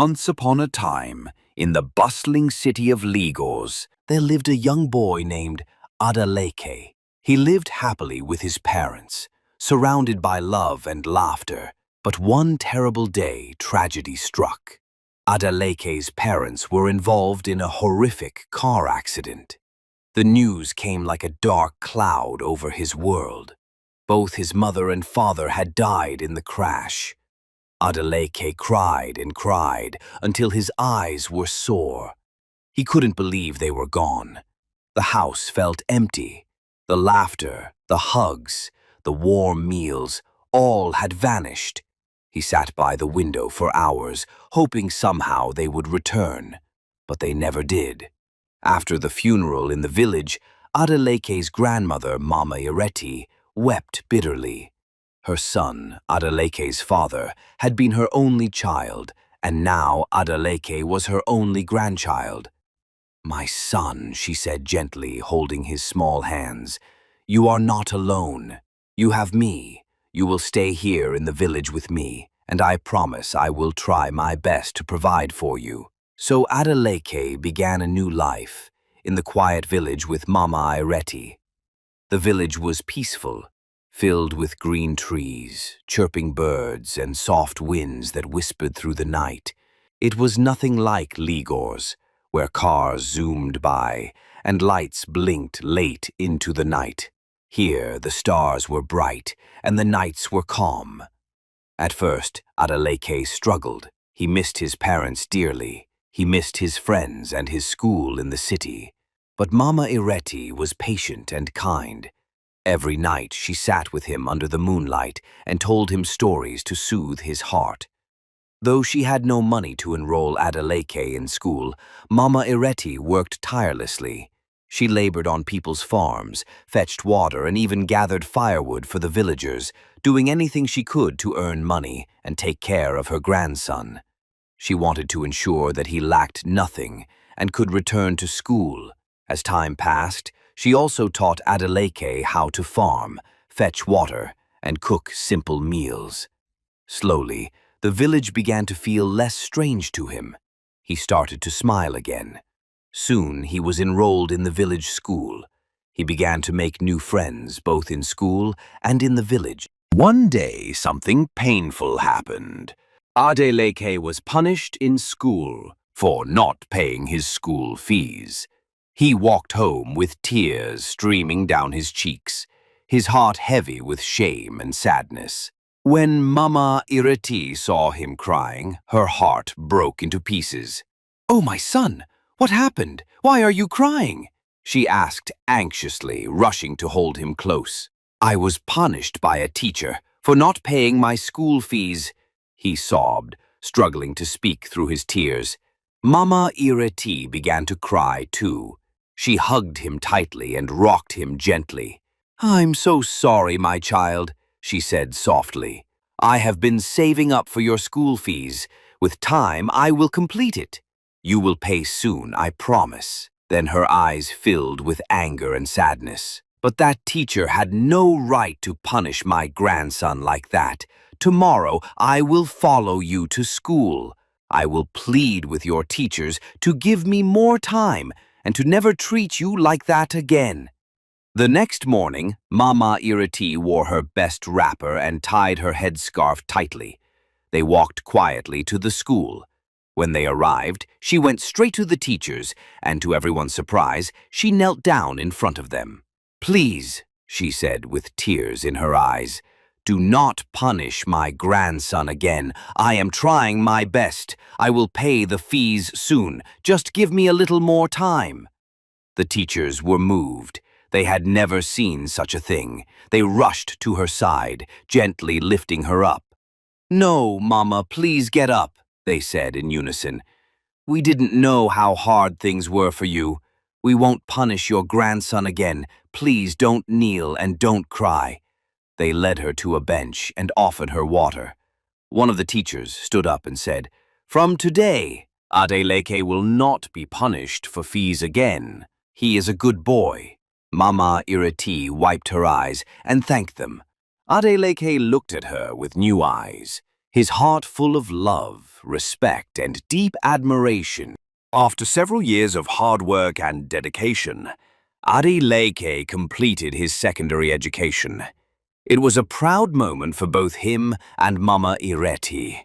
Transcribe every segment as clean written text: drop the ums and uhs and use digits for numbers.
Once upon a time, in the bustling city of Lagos, there lived a young boy named Adeleke. He lived happily with his parents, surrounded by love and laughter. But one terrible day, tragedy struck. Adeleke's parents were involved in a horrific car accident. The news came like a dark cloud over his world. Both his mother and father had died in the crash. Adeleke cried and cried until his eyes were sore. He couldn't believe they were gone. The house felt empty. The laughter, the hugs, the warm meals, all had vanished. He sat by the window for hours, hoping somehow they would return. But they never did. After the funeral in the village, Adeleke's grandmother, Mama Ireti, wept bitterly. Her son, Adeleke's father, had been her only child, and now Adeleke was her only grandchild. "My son," she said gently, holding his small hands, "you are not alone. You have me. You will stay here in the village with me, and I promise I will try my best to provide for you." So Adeleke began a new life in the quiet village with Mama Ireti. The village was peaceful, filled with green trees, chirping birds, and soft winds that whispered through the night. It was nothing like Lagos, where cars zoomed by and lights blinked late into the night. Here the stars were bright and the nights were calm. At first, Adeleke struggled. He missed his parents dearly. He missed his friends and his school in the city. But Mama Ireti was patient and kind. Every night she sat with him under the moonlight and told him stories to soothe his heart. Though she had no money to enroll Adeleke in school, Mama Ireti worked tirelessly. She labored on people's farms, fetched water, and even gathered firewood for the villagers, doing anything she could to earn money and take care of her grandson. She wanted to ensure that he lacked nothing and could return to school. As time passed, she also taught Adeleke how to farm, fetch water, and cook simple meals. Slowly, the village began to feel less strange to him. He started to smile again. Soon he was enrolled in the village school. He began to make new friends both in school and in the village. One day, something painful happened. Adeleke was punished in school for not paying his school fees. He walked home with tears streaming down his cheeks, his heart heavy with shame and sadness. When Mama Ireti saw him crying, her heart broke into pieces. "Oh, my son, what happened? Why are you crying?" she asked anxiously, rushing to hold him close. "I was punished by a teacher for not paying my school fees," he sobbed, struggling to speak through his tears. Mama Ireti began to cry too. She hugged him tightly and rocked him gently. "I'm so sorry, my child," she said softly. "I have been saving up for your school fees. With time, I will complete it. You will pay soon, I promise." Then her eyes filled with anger and sadness. "But that teacher had no right to punish my grandson like that. Tomorrow, I will follow you to school. I will plead with your teachers to give me more time and to never treat you like that again." The next morning, Mama Ireti wore her best wrapper and tied her headscarf tightly. They walked quietly to the school. When they arrived, she went straight to the teachers, and to everyone's surprise, she knelt down in front of them. "Please," she said with tears in her eyes, "do not punish my grandson again. I am trying my best. I will pay the fees soon. Just give me a little more time." The teachers were moved. They had never seen such a thing. They rushed to her side, gently lifting her up. "No, Mama, please get up," they said in unison. "We didn't know how hard things were for you. We won't punish your grandson again. Please don't kneel and don't cry." They led her to a bench and offered her water. One of the teachers stood up and said, "From today, Adeleke will not be punished for fees again. He is a good boy." Mama Ireti wiped her eyes and thanked them. Adeleke looked at her with new eyes. his heart full of love, respect, and deep admiration. After several years of hard work and dedication, Adeleke completed his secondary education. It was a proud moment for both him and Mama Ireti,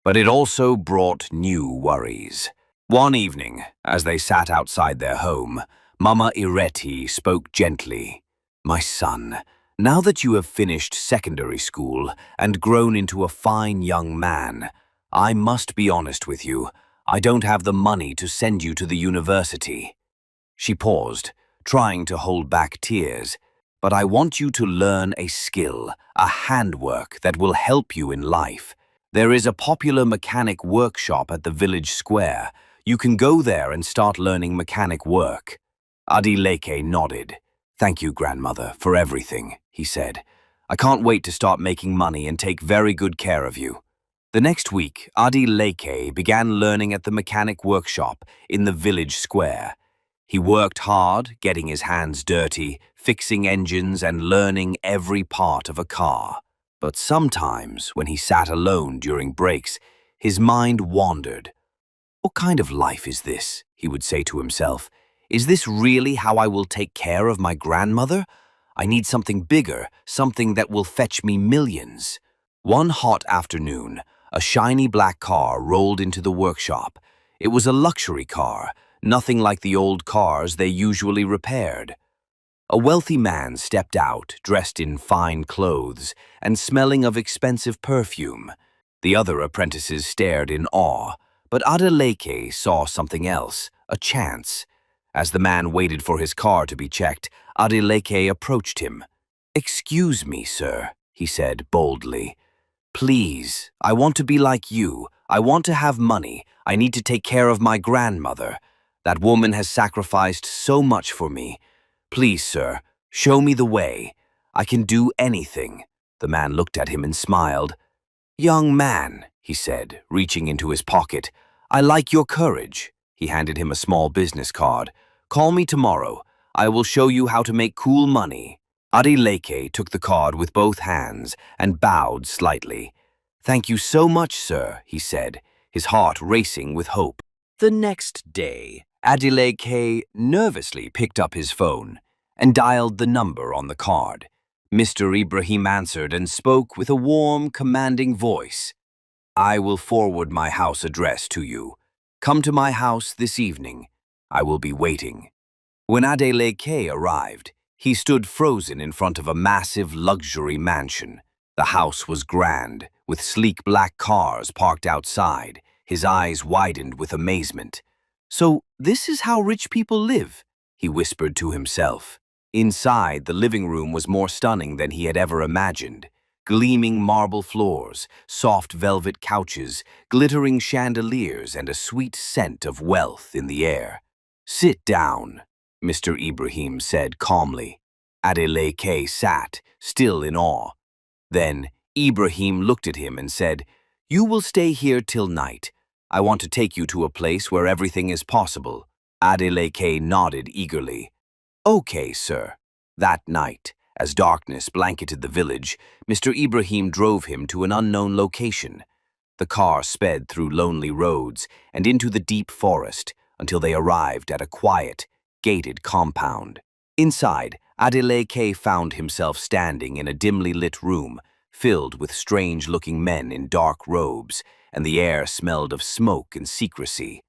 but it also brought new worries. One evening, as they sat outside their home, Mama Ireti spoke gently. "My son, now that you have finished secondary school and grown into a fine young man, I must be honest with you. I don't have the money to send you to the university." She paused, trying to hold back tears. "But I want you to learn a skill, a handwork that will help you in life. There is a popular mechanic workshop at the village square. You can go there and start learning mechanic work." Adeleke nodded. "Thank you, grandmother, for everything," he said. "I can't wait to start making money and take very good care of you." The next week, Adeleke began learning at the mechanic workshop in the village square. He worked hard, getting his hands dirty, fixing engines and learning every part of a car. But sometimes, when he sat alone during breaks, his mind wandered. "What kind of life is this?" he would say to himself. "Is this really how I will take care of my grandmother? I need something bigger, something that will fetch me millions." One hot afternoon, a shiny black car rolled into the workshop. It was a luxury car, nothing like the old cars they usually repaired. A wealthy man stepped out, dressed in fine clothes and smelling of expensive perfume. The other apprentices stared in awe, but Adeleke saw something else, a chance. As the man waited for his car to be checked, Adeleke approached him. "Excuse me, sir," he said boldly. "Please, I want to be like you. I want to have money. I need to take care of my grandmother. That woman has sacrificed so much for me. Please, sir, show me the way. I can do anything." The man looked at him and smiled. "Young man," he said, reaching into his pocket, "I like your courage." He handed him a small business card. "Call me tomorrow. I will show you how to make cool money." Adeleke took the card with both hands and bowed slightly. "Thank you so much, sir," he said, his heart racing with hope. The next day, Adeleke nervously picked up his phone and dialed the number on the card. Mr. Ibrahim answered and spoke with a warm, commanding voice. "I will forward my house address to you. Come to my house this evening. I will be waiting." When Adeleke arrived, he stood frozen in front of a massive luxury mansion. The house was grand, with sleek black cars parked outside. His eyes widened with amazement. "So this is how rich people live," he whispered to himself. Inside, the living room was more stunning than he had ever imagined. Gleaming marble floors, soft velvet couches, glittering chandeliers, and a sweet scent of wealth in the air. "Sit down," Mr. Ibrahim said calmly. Adeleke sat, still in awe. Then Ibrahim looked at him and said, "You will stay here till night. I want to take you to a place where everything is possible." Adeleke nodded eagerly. "Okay, sir." That night, as darkness blanketed the village, Mr. Ibrahim drove him to an unknown location. The car sped through lonely roads and into the deep forest until they arrived at a quiet, gated compound. Inside, Adeleke found himself standing in a dimly lit room filled with strange-looking men in dark robes, and the air smelled of smoke and secrecy.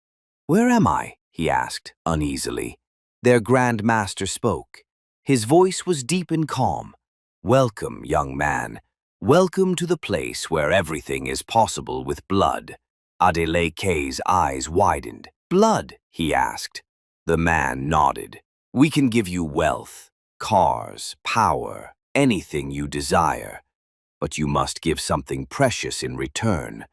"Where am I?" he asked, uneasily. Their Grand Master spoke. His voice was deep and calm. "Welcome, young man. Welcome to the place where everything is possible with blood." Adeleke's eyes widened. "Blood?" he asked. The man nodded. "We can give you wealth, cars, power, anything you desire. But you must give something precious in return.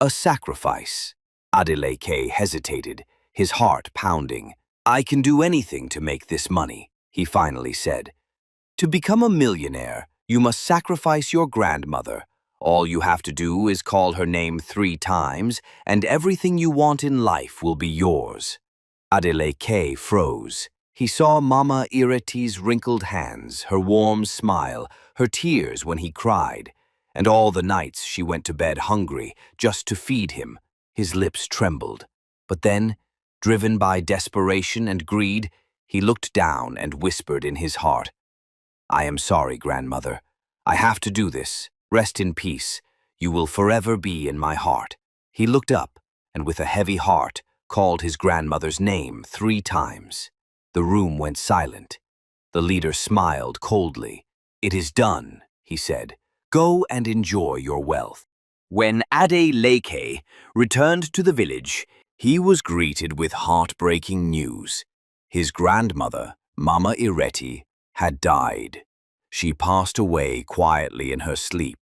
A sacrifice." Adeleke hesitated, his heart pounding. "I can do anything to make this money," he finally said. "To become a millionaire, you must sacrifice your grandmother. All you have to do is call her name 3 times, and everything you want in life will be yours." Adeleke froze. He saw Mama Ireti's wrinkled hands, her warm smile, her tears when he cried. and all the nights she went to bed hungry just to feed him. His lips trembled. But then, driven by desperation and greed, he looked down and whispered in his heart, "I am sorry, grandmother. I have to do this. Rest in peace. You will forever be in my heart." He looked up, and with a heavy heart, called his grandmother's name 3 times. The room went silent. The leader smiled coldly. "It is done," he said. "Go and enjoy your wealth." When Adeleke returned to the village, he was greeted with heartbreaking news. His grandmother, Mama Ireti, had died. She passed away quietly in her sleep,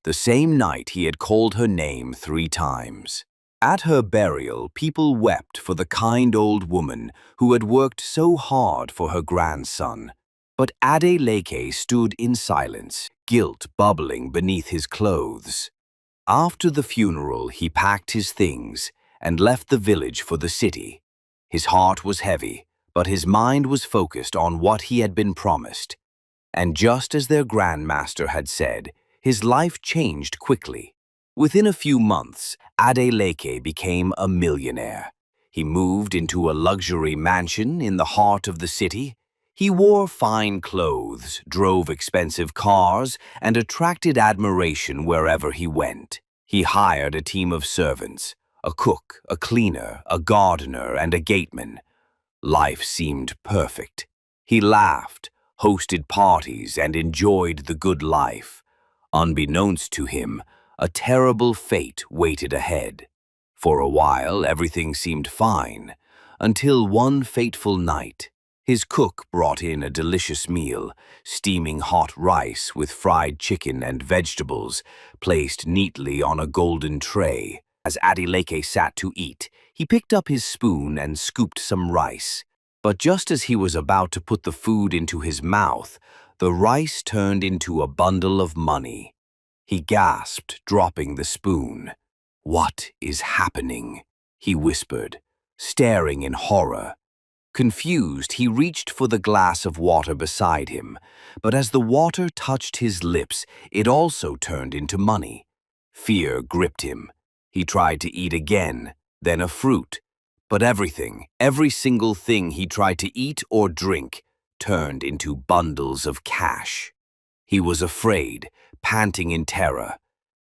the same night he had called her name 3 times. At her burial, people wept for the kind old woman who had worked so hard for her grandson. But Adeleke stood in silence, guilt bubbling beneath his clothes. After the funeral, he packed his things and left the village for the city. His heart was heavy, but his mind was focused on what he had been promised. And just as their grandmaster had said, his life changed quickly. Within a few months, Adeleke became a millionaire. He moved into a luxury mansion in the heart of the city. He wore fine clothes, drove expensive cars, and attracted admiration wherever he went. He hired a team of servants, a cook, a cleaner, a gardener, and a gateman. Life seemed perfect. He laughed, hosted parties, and enjoyed the good life. Unbeknownst to him, a terrible fate waited ahead. For a while, everything seemed fine, until one fateful night. His cook brought in a delicious meal, steaming hot rice with fried chicken and vegetables, placed neatly on a golden tray. As Adeleke sat to eat, he picked up his spoon and scooped some rice. But just as he was about to put the food into his mouth, the rice turned into a bundle of money. He gasped, dropping the spoon. "What is happening?" he whispered, staring in horror. Confused, he reached for the glass of water beside him, but as the water touched his lips, it also turned into money. Fear gripped him. He tried to eat again, then a fruit. But everything, every single thing he tried to eat or drink, turned into bundles of cash. He was afraid, panting in terror.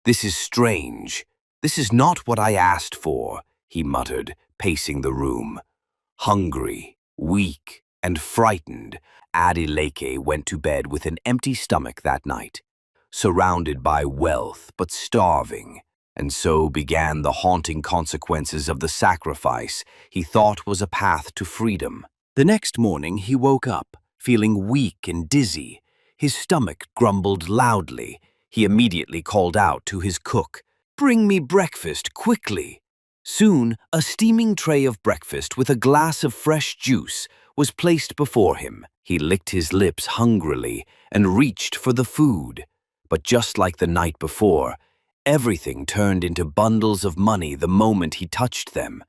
"This is strange. This is not what I asked for," he muttered, pacing the room. Hungry, weak, and frightened, Adeleke went to bed with an empty stomach that night, surrounded by wealth but starving. And so began the haunting consequences of the sacrifice he thought was a path to freedom. The next morning he woke up, feeling weak and dizzy. His stomach grumbled loudly. He immediately called out to his cook, "Bring me breakfast, quickly!" Soon, a steaming tray of breakfast with a glass of fresh juice was placed before him. He licked his lips hungrily and reached for the food. But just like the night before, everything turned into bundles of money the moment he touched them.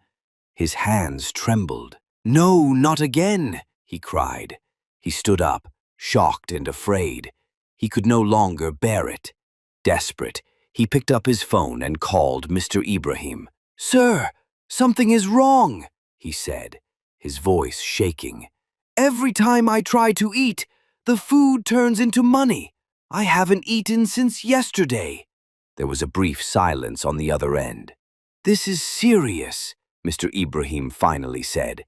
His hands trembled. "No, not again!" he cried. He stood up, shocked and afraid. He could no longer bear it. Desperate, he picked up his phone and called Mr. Ibrahim. "Sir, something is wrong," he said, his voice shaking. "Every time I try to eat, the food turns into money. I haven't eaten since yesterday." There was a brief silence on the other end. "This is serious," Mr. Ibrahim finally said.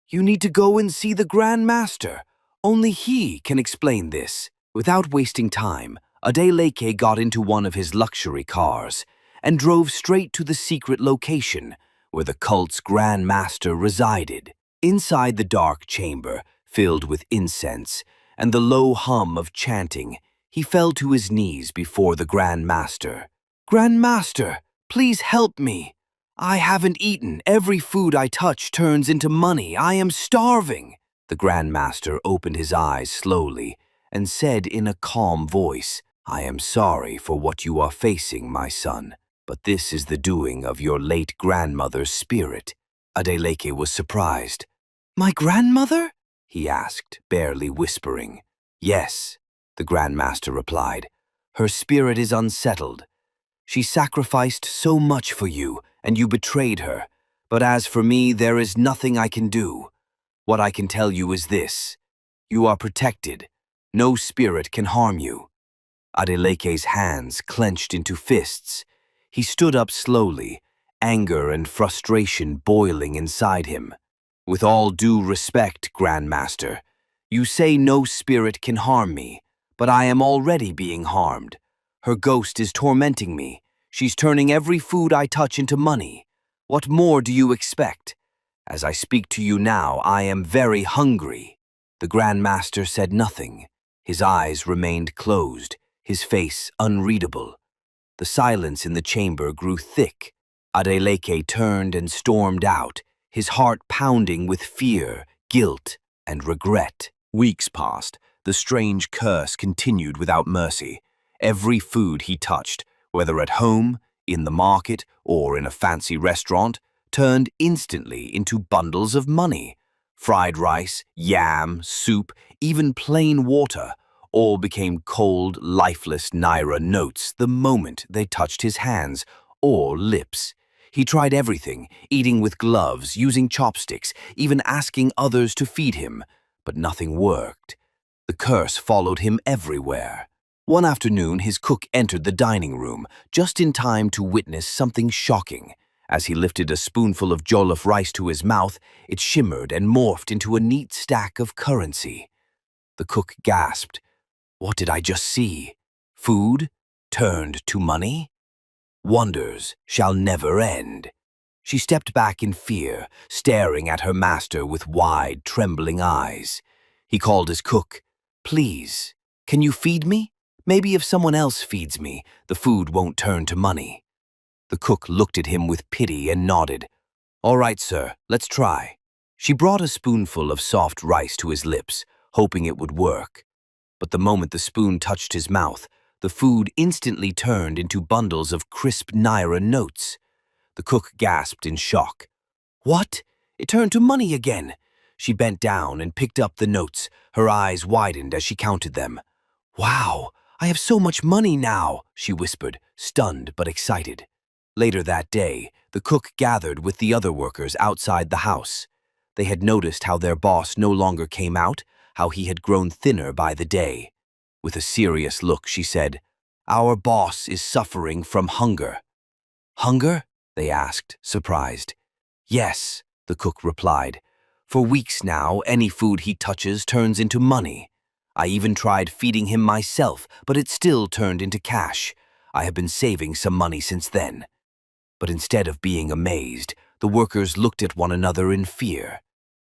"You need to go and see the Grand Master. Only he can explain this." Without wasting time, Adeleke got into one of his luxury cars and drove straight to the secret location where the cult's Grand Master resided. Inside the dark chamber, filled with incense and the low hum of chanting, he fell to his knees before the Grand Master. "Grand Master, please help me. I haven't eaten. Every food I touch turns into money. I am starving." The Grand Master opened his eyes slowly and said in a calm voice, "I am sorry for what you are facing, my son, but this is the doing of your late grandmother's spirit." Adeleke was surprised. "My grandmother?" he asked, barely whispering. "Yes," the Grand Master replied. Her spirit is unsettled. She sacrificed so much for you, and you betrayed her. But as for me, there is nothing I can do. What I can tell you is this: you are protected. No spirit can harm you." Adeleke's hands clenched into fists. He stood up slowly, anger and frustration boiling inside him. "With all due respect, Grandmaster, you say no spirit can harm me, but I am already being harmed. Her ghost is tormenting me. She's turning every food I touch into money. What more do you expect? As I speak to you now, I am very hungry." The Grandmaster said nothing. His eyes remained closed, his face unreadable. The silence in the chamber grew thick. Adeleke turned and stormed out, his heart pounding with fear, guilt, and regret. Weeks passed. The strange curse continued without mercy. Every food he touched, whether at home, in the market, or in a fancy restaurant, turned instantly into bundles of money. Fried rice, yam, soup, even plain water, all became cold, lifeless Naira notes the moment they touched his hands or lips. He tried everything, eating with gloves, using chopsticks, even asking others to feed him, but nothing worked. The curse followed him everywhere. One afternoon, his cook entered the dining room, just in time to witness something shocking. As he lifted a spoonful of jollof rice to his mouth, it shimmered and morphed into a neat stack of currency. The cook gasped. What did I just see? Food turned to money? Wonders shall never end. She stepped back in fear, staring at her master with wide, trembling eyes. He called his cook. "Please, can you feed me? Maybe if someone else feeds me, the food won't turn to money." The cook looked at him with pity and nodded. "All right, sir, let's try." She brought a spoonful of soft rice to his lips, hoping it would work. But the moment the spoon touched his mouth, the food instantly turned into bundles of crisp Naira notes. The cook gasped in shock. "What? It turned to money again!" She bent down and picked up the notes, her eyes widened as she counted them. "Wow, I have so much money now," she whispered, stunned but excited. Later that day, the cook gathered with the other workers outside the house. They had noticed how their boss no longer came out, how he had grown thinner by the day. With a serious look, she said, "Our boss is suffering from hunger." "Hunger?" they asked, surprised. "Yes," the cook replied. "For weeks now, any food he touches turns into money. I even tried feeding him myself, but it still turned into cash. I have been saving some money since then." But instead of being amazed, the workers looked at one another in fear.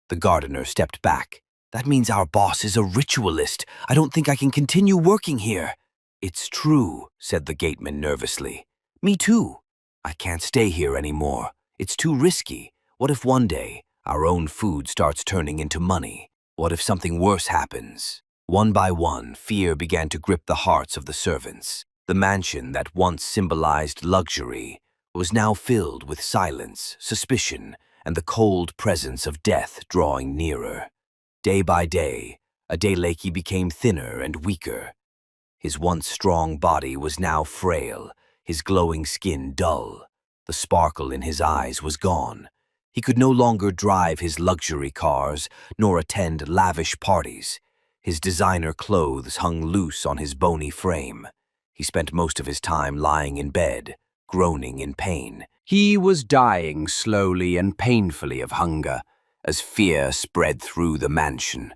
The gardener stepped back. "That means our boss is a ritualist. I don't think I can continue working here." "It's true," said the gateman nervously. "Me too. I can't stay here anymore. It's too risky. What if one day our own food starts turning into money? What if something worse happens?" One by one, fear began to grip the hearts of the servants. The mansion that once symbolized luxury was now filled with silence, suspicion, and the cold presence of death drawing nearer. Day by day, Adeleke became thinner and weaker. His once strong body was now frail, his glowing skin dull. The sparkle in his eyes was gone. He could no longer drive his luxury cars, nor attend lavish parties. His designer clothes hung loose on his bony frame. He spent most of his time lying in bed, groaning in pain. He was dying slowly and painfully of hunger, as fear spread through the mansion.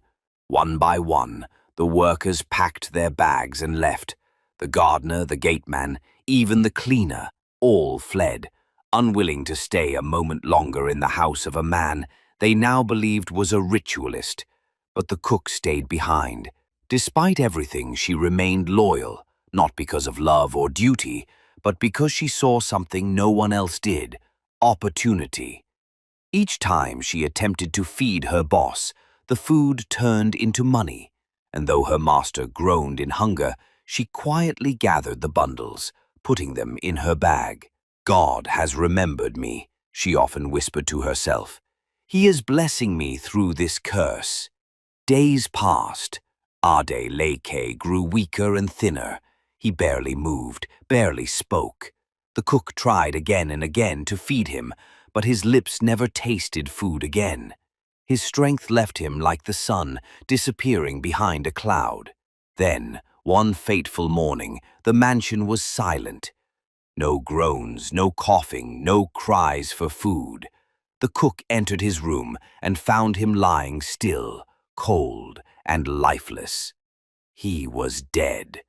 One by one, the workers packed their bags and left. The gardener, the gateman, even the cleaner, all fled, unwilling to stay a moment longer in the house of a man they now believed was a ritualist. But the cook stayed behind. Despite everything, she remained loyal, not because of love or duty, but because she saw something no one else did: opportunity. Each time she attempted to feed her boss, the food turned into money, and though her master groaned in hunger, she quietly gathered the bundles, putting them in her bag. "God has remembered me," she often whispered to herself. "He is blessing me through this curse." Days passed. Adeleke grew weaker and thinner. He barely moved, barely spoke. The cook tried again and again to feed him, but his lips never tasted food again. His strength left him like the sun, disappearing behind a cloud. Then, one fateful morning, the mansion was silent. No groans, no coughing, no cries for food. The cook entered his room and found him lying still, cold and lifeless. He was dead.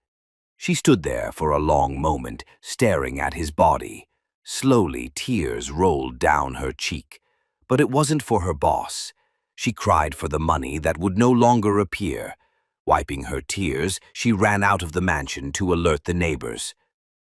She stood there for a long moment, staring at his body. Slowly, tears rolled down her cheek. But it wasn't for her boss. She cried for the money that would no longer appear. Wiping her tears, she ran out of the mansion to alert the neighbors.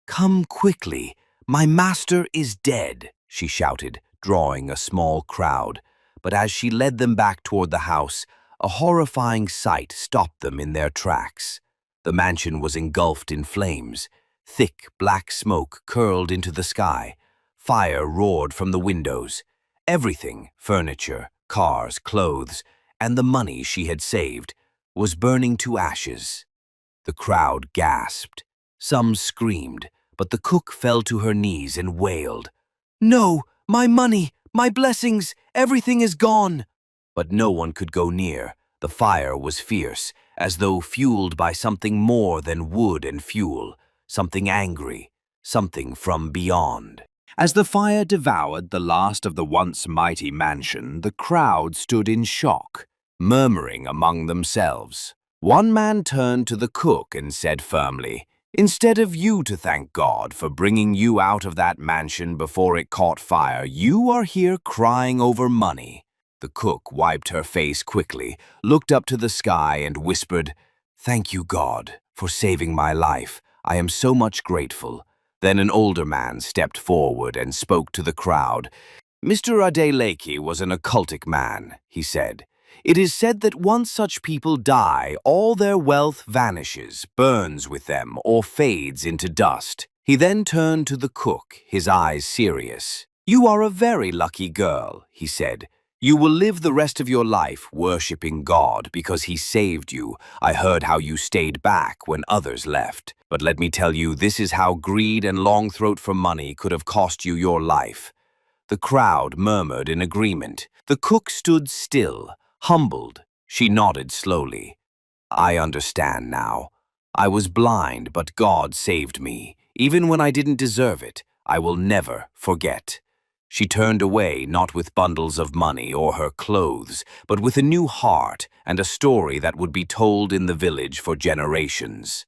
"Come quickly! My master is dead!" she shouted, drawing a small crowd. But as she led them back toward the house, a horrifying sight stopped them in their tracks. The mansion was engulfed in flames. Thick, black smoke curled into the sky. Fire roared from the windows. Everything, furniture, cars, clothes, and the money she had saved, was burning to ashes. The crowd gasped. Some screamed, but the cook fell to her knees and wailed, "No, my money, my blessings, everything is gone!" But no one could go near. The fire was fierce, as though fueled by something more than wood and fuel, something angry, something from beyond. As the fire devoured the last of the once mighty mansion, the crowd stood in shock, murmuring among themselves. One man turned to the cook and said firmly, "Instead of you to thank God for bringing you out of that mansion before it caught fire, you are here crying over money." The cook wiped her face quickly, looked up to the sky and whispered, "Thank you, God, for saving my life. I am so much grateful." Then an older man stepped forward and spoke to the crowd. "Mr. Adeleke was an occultic man," he said. "It is said that once such people die, all their wealth vanishes, burns with them, or fades into dust." He then turned to the cook, his eyes serious. "You are a very lucky girl," he said. "You will live the rest of your life worshipping God because He saved you. I heard how you stayed back when others left. But let me tell you, this is how greed and long throat for money could have cost you your life." The crowd murmured in agreement. The cook stood still, humbled. She nodded slowly. "I understand now. I was blind, but God saved me. Even when I didn't deserve it, I will never forget." She turned away, not with bundles of money or her clothes, but with a new heart and a story that would be told in the village for generations.